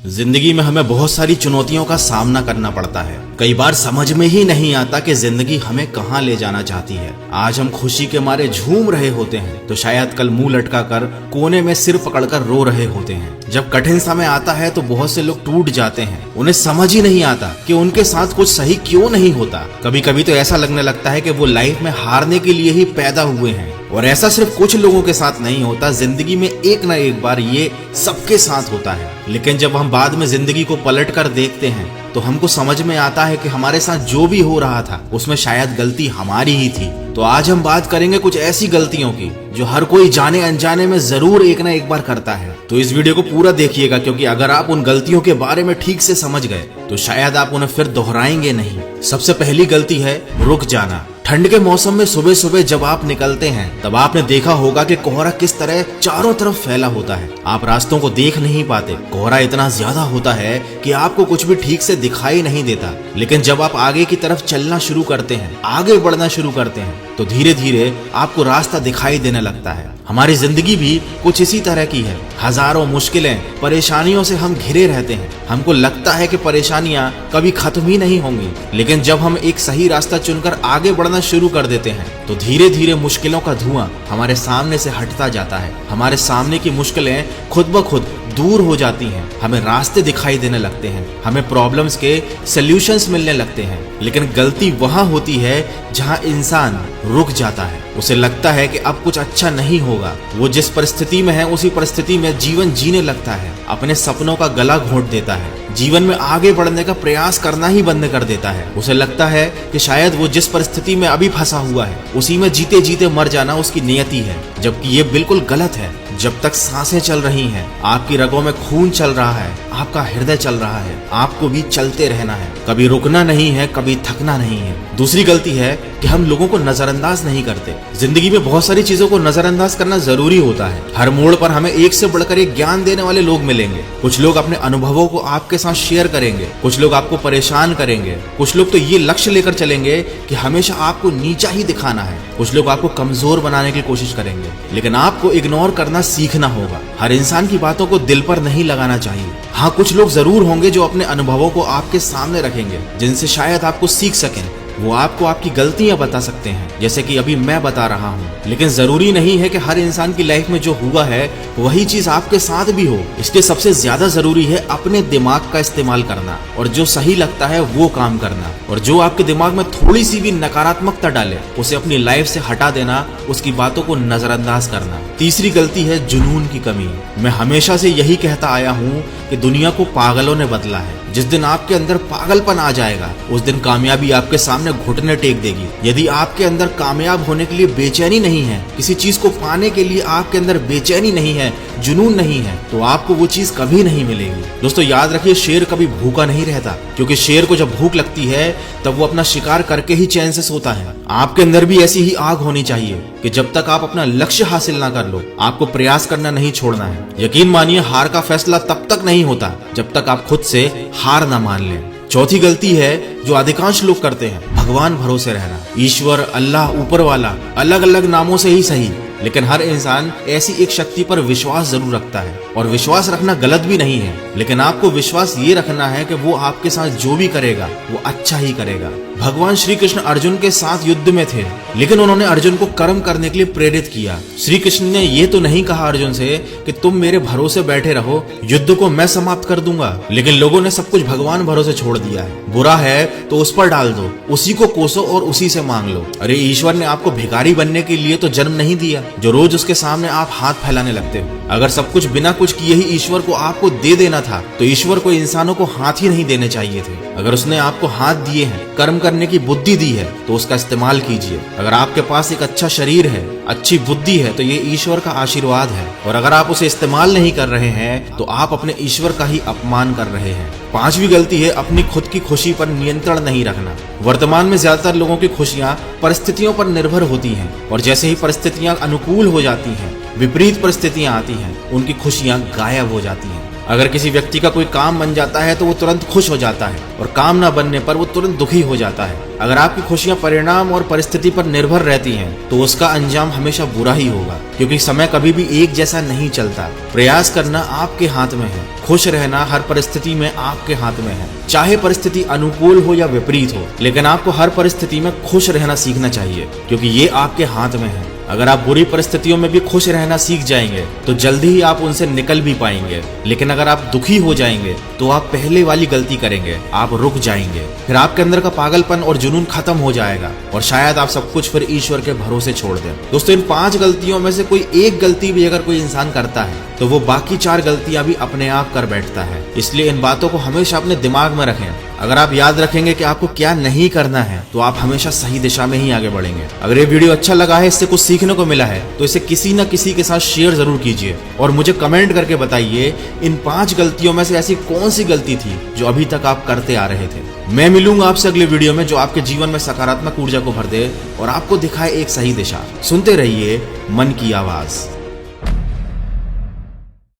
जिंदगी में हमें बहुत सारी चुनौतियों का सामना करना पड़ता है। कई बार समझ में ही नहीं आता कि जिंदगी हमें कहाँ ले जाना चाहती है। आज हम खुशी के मारे झूम रहे होते हैं तो शायद कल मुंह लटका कर कोने में सिर पकड़कर रो रहे होते हैं। जब कठिन समय आता है तो बहुत से लोग टूट जाते हैं। उन्हें समझ ही नहीं आता कि उनके साथ कुछ सही क्यों नहीं होता। कभी कभी तो ऐसा लगने लगता है कि वो लाइफ में हारने के लिए ही पैदा हुए हैं। और ऐसा सिर्फ कुछ लोगों के साथ नहीं होता, जिंदगी में एक ना एक बार ये सबके साथ होता है। लेकिन जब हम बाद में जिंदगी को पलट कर देखते हैं तो हमको समझ में आता है कि हमारे साथ जो भी हो रहा था उसमें शायद गलती हमारी ही थी। तो आज हम बात करेंगे कुछ ऐसी गलतियों की जो हर कोई जाने अनजाने में जरूर एक ना एक बार करता है। तो इस वीडियो को पूरा देखिएगा, क्योंकि अगर आप उन गलतियों के बारे में ठीक से समझ गए तो शायद आप उन्हें फिर दोहराएंगे नहीं। सबसे पहली गलती है रुक जाना। ठंड के मौसम में सुबह सुबह जब आप निकलते हैं तब आपने देखा होगा कि कोहरा किस तरह चारों तरफ फैला होता है। आप रास्तों को देख नहीं पाते। कोहरा इतना ज्यादा होता है कि आपको कुछ भी ठीक से दिखाई नहीं देता। लेकिन जब आप आगे की तरफ चलना शुरू करते हैं, आगे बढ़ना शुरू करते हैं, तो धीरे धीरे आपको रास्ता दिखाई देने लगता है। हमारी जिंदगी भी कुछ इसी तरह की है। हजारों मुश्किलें, परेशानियों से हम घिरे रहते हैं। हमको लगता है कि परेशानियां कभी खत्म ही नहीं होंगी। लेकिन जब हम एक सही रास्ता चुनकर आगे बढ़ना शुरू कर देते हैं तो धीरे धीरे मुश्किलों का धुआं हमारे सामने से हटता जाता है। हमारे सामने की मुश्किलें खुद ब खुद दूर हो जाती हैं। हमें रास्ते दिखाई देने लगते हैं। हमें प्रॉब्लम्स के सॉल्यूशंस मिलने लगते हैं। लेकिन गलती वहां होती है जहां इंसान रुक जाता है। उसे लगता है कि अब कुछ अच्छा नहीं होगा। वो जिस परिस्थिति में है उसी परिस्थिति में जीवन जीने लगता है। अपने सपनों का गला घोंट देता है। जीवन में आगे बढ़ने का प्रयास करना ही बंद कर देता है। उसे लगता है कि शायद वो जिस परिस्थिति में अभी फंसा हुआ है उसी में जीते जीते मर जाना उसकी नियति है, जबकि ये बिल्कुल गलत है। जब तक सांसें चल रही हैं, आपकी रगों में खून चल रहा है, आपका हृदय चल रहा है, आपको भी चलते रहना है। कभी रुकना नहीं है, कभी थकना नहीं है। दूसरी गलती है कि हम लोगों को नजरअंदाज नहीं करते। जिंदगी में बहुत सारी चीजों को नजरअंदाज करना जरूरी होता है। हर मोड़ पर हमें एक से बढ़कर एक ज्ञान देने वाले लोग मिलेंगे। कुछ लोग अपने अनुभवों को आपके साथ शेयर करेंगे, कुछ लोग आपको परेशान करेंगे, कुछ लोग तो ये लक्ष्य लेकर चलेंगे कि हमेशा आपको नीचा ही दिखाना है, कुछ लोग आपको कमजोर बनाने की कोशिश करेंगे। लेकिन आपको इग्नोर करना सीखना होगा। हर इंसान की बातों को दिल पर नहीं लगाना चाहिए। हाँ, कुछ लोग जरूर होंगे जो अपने अनुभवों को आपके सामने रखेंगे, जिनसे शायद आपको सीख सकें। वो आपको आपकी गलतियां बता सकते हैं, जैसे कि अभी मैं बता रहा हूँ। लेकिन जरूरी नहीं है कि हर इंसान की लाइफ में जो हुआ है वही चीज आपके साथ भी हो। इसके सबसे ज्यादा जरूरी है अपने दिमाग का इस्तेमाल करना और जो सही लगता है वो काम करना। और जो आपके दिमाग में थोड़ी सी भी नकारात्मकता डाले उसे अपनी लाइफ से हटा देना, उसकी बातों को नजरअंदाज करना। तीसरी गलती है जुनून की कमी। मैं हमेशा से यही कहता आया हूँ कि दुनिया को पागलों ने बदला है। जिस दिन आपके अंदर पागलपन आ जाएगा उस दिन कामयाबी आपके सामने घुटने टेक देगी। यदि आपके अंदर कामयाब होने के लिए बेचैनी नहीं है, किसी चीज को पाने के लिए आपके अंदर बेचैनी नहीं है, जुनून नहीं है, तो आपको वो चीज कभी नहीं मिलेगी। दोस्तों याद रखिए, शेर कभी भूखा नहीं रहता, क्योंकि शेर को जब भूख लगती है तब वो अपना शिकार करके ही चैन से सोता है। आपके अंदर भी ऐसी ही आग होनी चाहिए कि जब तक आप अपना लक्ष्य हासिल ना कर लो आपको प्रयास करना नहीं छोड़ना है। यकीन मानिए, हार का फैसला तब तक नहीं होता जब तक आप खुद से हार ना मान लें। चौथी गलती है जो अधिकांश लोग करते हैं, भगवान भरोसे रहना। ईश्वर, अल्लाह, ऊपर वाला, अलग अलग नामों से ही सही, लेकिन हर इंसान ऐसी एक शक्ति पर विश्वास जरूर रखता है। और विश्वास रखना गलत भी नहीं है, लेकिन आपको विश्वास ये रखना है कि वो आपके साथ जो भी करेगा वो अच्छा ही करेगा। भगवान श्री कृष्ण अर्जुन के साथ युद्ध में थे, लेकिन उन्होंने अर्जुन को कर्म करने के लिए प्रेरित किया। श्री कृष्ण ने ये तो नहीं कहा अर्जुन से कि तुम मेरे भरोसे बैठे रहो, युद्ध को मैं समाप्त कर दूंगा। लेकिन लोगों ने सब कुछ भगवान भरोसे छोड़ दिया है। बुरा है तो उस पर डाल दो, उसी को कोसो और उसी से मांग लो। अरे ईश्वर ने आपको भिखारी बनने के लिए तो जन्म नहीं दिया जो रोज उसके सामने आप हाथ फैलाने लगते हो। अगर सब कुछ बिना कुछ किए ही ईश्वर को आपको दे देना था तो ईश्वर को इंसानों को हाथ ही नहीं देने चाहिए थे। अगर उसने आपको हाथ दिए हैं, कर्म करने की बुद्धि दी है, तो उसका इस्तेमाल कीजिए। अगर आपके पास एक अच्छा शरीर है, अच्छी बुद्धि है, तो ये ईश्वर का आशीर्वाद है। और अगर आप उसे इस्तेमाल नहीं कर रहे हैं तो आप अपने ईश्वर का ही अपमान कर रहे हैं। पांचवी गलती है अपनी खुद की खुशी पर नियंत्रण नहीं रखना। वर्तमान में ज्यादातर लोगों की खुशियां परिस्थितियों पर निर्भर होती हैं, और जैसे ही परिस्थितियां अनुकूल हो जाती हैं, विपरीत परिस्थितियां आती हैं, उनकी खुशियां गायब हो जाती हैं। अगर किसी व्यक्ति का कोई काम बन जाता है तो वो तुरंत खुश हो जाता है और काम ना बनने पर वो तुरंत दुखी हो जाता है। अगर आपकी खुशियां परिणाम और परिस्थिति पर निर्भर रहती हैं तो उसका अंजाम हमेशा बुरा ही होगा, क्योंकि समय कभी भी एक जैसा नहीं चलता। प्रयास करना आपके हाथ में है, खुश रहना हर परिस्थिति में आपके हाथ में है। चाहे परिस्थिति अनुकूल हो या विपरीत हो, लेकिन आपको हर परिस्थिति में खुश रहना सीखना चाहिए, क्योंकि ये आपके हाथ में है। अगर आप बुरी परिस्थितियों में भी खुश रहना सीख जाएंगे तो जल्दी ही आप उनसे निकल भी पाएंगे। लेकिन अगर आप दुखी हो जाएंगे तो आप पहले वाली गलती करेंगे, आप रुक जाएंगे। फिर आपके अंदर का पागलपन और जुनून खत्म हो जाएगा और शायद आप सब कुछ फिर ईश्वर के भरोसे छोड़ दें। दोस्तों, इन 5 गलतियों में से कोई एक गलती भी अगर कोई इंसान करता है तो वो बाकी 4 गलतियां भी अपने आप कर बैठता है। इसलिए इन बातों को हमेशा अपने दिमाग में रखें। अगर आप याद रखेंगे कि आपको क्या नहीं करना है तो आप हमेशा सही दिशा में ही आगे बढ़ेंगे। अगर ये वीडियो अच्छा लगा है, इससे कुछ सीखने को मिला है, तो इसे किसी न किसी के साथ शेयर जरूर कीजिए और मुझे कमेंट करके बताइए इन 5 गलतियों में से ऐसी कौन सी गलती थी जो अभी तक आप करते आ रहे थे। मैं मिलूंगा आपसे अगले वीडियो में जो आपके जीवन में सकारात्मक ऊर्जा को भर दे और आपको दिखाए एक सही दिशा। सुनते रहिए मन की आवाज।